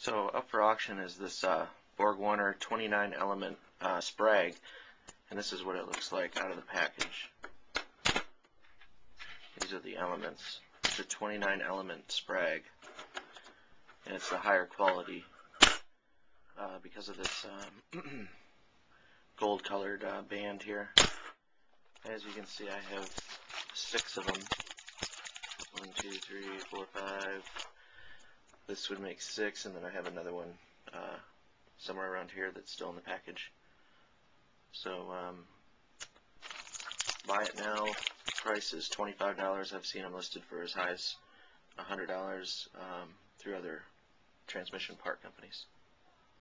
So up for auction is this Borg 29 element Sprag, and this is what it looks like out of the package. These are the elements. It's a 29 element Sprag, and it's the higher quality because of this gold colored band here. As you can see, I have 6 of them. 1, 2, 3, 4, 5. This would make 6, and then I have another one somewhere around here that's still in the package. So buy it now. Price is $25. I've seen them listed for as high as $100 through other transmission part companies.